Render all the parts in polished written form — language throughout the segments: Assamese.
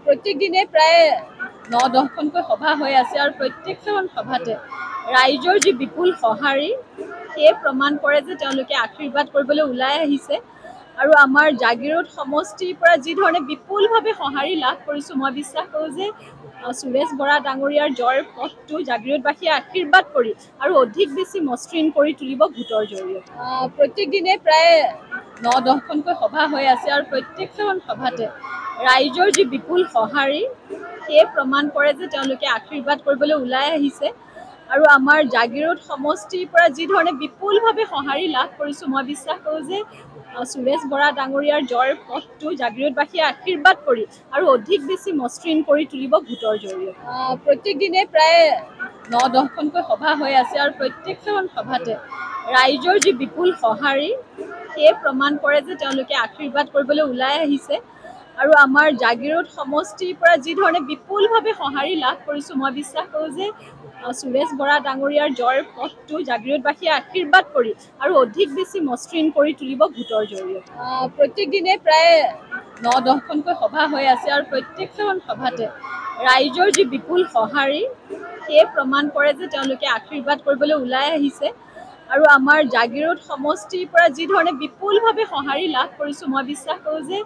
প্ৰত্যেক দিনে প্ৰায় ৯-১০খনকৈ সভা হৈ আছে আৰু প্ৰত্যেকখন সভাতে ৰাইজৰ যি বিপুল সঁহাৰি সেয়ে প্ৰমাণ কৰে যে তেওঁলোকে আশীৰ্বাদ কৰিবলৈ ওলাই আহিছে আৰু আমাৰ জাগিৰোড সমষ্টিৰ পৰা যি ধৰণে বিপুলভাৱে সঁহাৰি লাভ কৰিছোঁ মই বিশ্বাস কৰোঁ যে সুৰেশ বৰা ডাঙৰীয়াৰ জয়ৰ পথটো জাগিৰোডবাসীয়ে আশীৰ্বাদ কৰি আৰু অধিক বেছি মসৃণ কৰি তুলিব ভোটৰ জৰিয়তে। প্ৰত্যেক দিনে প্ৰায় ৯-১০খনকৈ সভা হৈ আছে আৰু প্ৰত্যেকখন সভাতে ৰাইজৰ যি বিপুল সঁহাৰি সেয়ে প্ৰমাণ কৰে যে তেওঁলোকে আশীৰ্বাদ কৰিবলৈ ওলাই আহিছে আৰু আমাৰ জাগিৰোড সমষ্টিৰ পৰা যি ধৰণে বিপুলভাৱে সঁহাৰি লাভ কৰিছোঁ মই বিশ্বাস কৰোঁ যে সুৰেশ বৰা ডাঙৰীয়াৰ জয়ৰ পথটো জাগিৰোডবাসীয়ে আশীৰ্বাদ কৰি আৰু অধিক বেছি মসৃণ কৰি তুলিব ভোটৰ জৰিয়তে। প্ৰত্যেক দিনে প্ৰায় ৯-১০খনকৈ সভা হৈ আছে আৰু প্ৰত্যেকখন সভাতে ৰাইজৰ যি বিপুল সঁহাৰি সেয়ে প্ৰমাণ কৰে যে তেওঁলোকে আশীৰ্বাদ কৰিবলৈ ওলাই আহিছে আৰু আমাৰ জাগিৰোড সমষ্টিৰ পৰা যি ধৰণে বিপুলভাৱে সঁহাৰি লাভ কৰিছোঁ মই বিশ্বাস কৰোঁ যে সুৰেশ বৰা ডাঙৰীয়াৰ জয়ৰ পথটো জাগিৰোডবাসীয়ে আশীৰ্বাদ কৰি আৰু অধিক বেছি মসৃণ কৰি তুলিব ভোটৰ জৰিয়তে। প্ৰত্যেক দিনে প্ৰায় ৯-১০খনকৈ সভা হৈ আছে আৰু প্ৰত্যেকখন সভাতে ৰাইজৰ যি বিপুল সঁহাৰি সেয়ে প্ৰমাণ কৰে যে তেওঁলোকে আশীৰ্বাদ কৰিবলৈ ওলাই আহিছে আৰু আমাৰ জাগিৰোড সমষ্টিৰ পৰা যি ধৰণে বিপুলভাৱে সঁহাৰি লাভ কৰিছোঁ মই বিশ্বাস কৰোঁ যে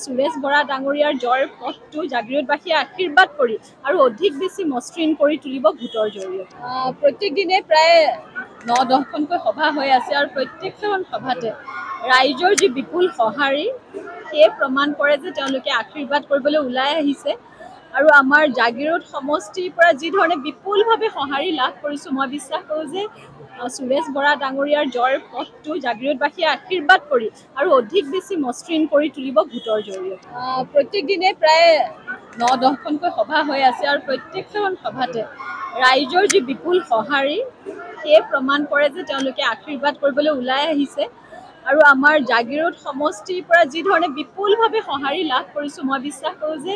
সুৰেশ বৰা ডাঙৰীয়াৰ জয়ৰ পথটো জাগিৰোডবাসীয়ে আশীৰ্বাদ কৰি আৰু অধিক বেছি মসৃণ কৰি তুলিব ভোটৰ জৰিয়তে। প্ৰত্যেক দিনে প্ৰায় ৯-১০খনকৈ সভা হৈ আছে আৰু প্ৰত্যেকখন সভাতে ৰাইজৰ যি বিপুল সঁহাৰি সেয়ে প্ৰমাণ কৰে যে তেওঁলোকে আশীৰ্বাদ কৰিবলৈ ওলাই আহিছে আৰু আমাৰ জাগিৰোড সমষ্টিৰ পৰা যি ধৰণে বিপুলভাৱে সঁহাৰি লাভ কৰিছোঁ মই বিশ্বাস কৰোঁ যে সুৰেশ বৰা ডাঙৰীয়াৰ জয়ৰ পথটো জাগিৰোডবাসীয়ে আশীৰ্বাদ কৰি আৰু অধিক বেছি মসৃণ কৰি তুলিব ভোটৰ জৰিয়তে। প্ৰত্যেক দিনে প্ৰায় ৯-১০খনকৈ সভা হৈ আছে আৰু প্ৰত্যেকখন সভাতে ৰাইজৰ যি বিপুল সঁহাৰি সেয়ে প্ৰমাণ কৰে যে তেওঁলোকে আশীৰ্বাদ কৰিবলৈ ওলাই আহিছে আৰু আমাৰ জাগিৰোড সমষ্টিৰ পৰা যি ধৰণে বিপুলভাৱে সঁহাৰি লাভ কৰিছোঁ মই বিশ্বাস কৰোঁ যে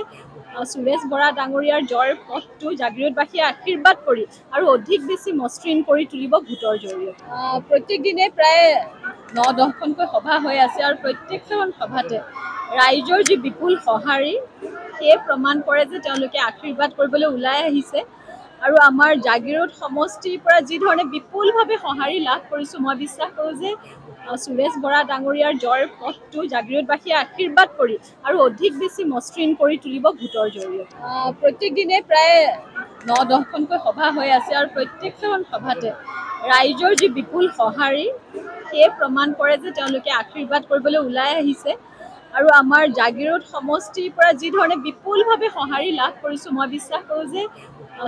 সুৰেশ বৰা ডাঙৰীয়াৰ জয়ৰ পথটো জাগিৰোডবাসীয়ে আশীৰ্বাদ কৰি আৰু অধিক বেছি মসৃণ কৰি তুলিব ভোটৰ জৰিয়তে। প্ৰত্যেক দিনে প্ৰায় ৯-১০খনকৈ সভা হৈ আছে আৰু প্ৰত্যেকখন সভাতে ৰাইজৰ যি বিপুল সঁহাৰি সেয়ে প্ৰমাণ কৰে যে তেওঁলোকে আশীৰ্বাদ কৰিবলৈ ওলাই আহিছে আৰু আমাৰ জাগিৰোড সমষ্টিৰ পৰা যি ধৰণে বিপুলভাৱে সঁহাৰি লাভ কৰিছোঁ মই বিশ্বাস কৰোঁ যে সুৰেশ বৰা ডাঙৰীয়াৰ জয়ৰ পথটো জাগিৰোডবাসীয়ে আশীৰ্বাদ কৰি আৰু অধিক বেছি মসৃণ কৰি তুলিব ভোটৰ জৰিয়তে। প্ৰত্যেক দিনে প্ৰায় ৯-১০খনকৈ সভা হৈ আছে আৰু প্ৰত্যেকখন সভাতে ৰাইজৰ যি বিপুল সঁহাৰি সেয়ে প্ৰমাণ কৰে যে তেওঁলোকে আশীৰ্বাদ কৰিবলৈ ওলাই আহিছে আৰু আমাৰ জাগিৰোড সমষ্টিৰ পৰা যি ধৰণে বিপুলভাৱে সঁহাৰি লাভ কৰিছোঁ মই বিশ্বাস কৰোঁ যে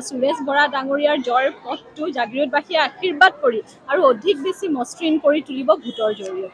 সুৰেশ বৰা ডাঙৰীয়াৰ জয়ৰ পথটো জাগিৰোডবাসীয়ে আশীৰ্বাদ কৰি আৰু অধিক বেছি মসৃণ কৰি তুলিব ভোটৰ জৰিয়তে।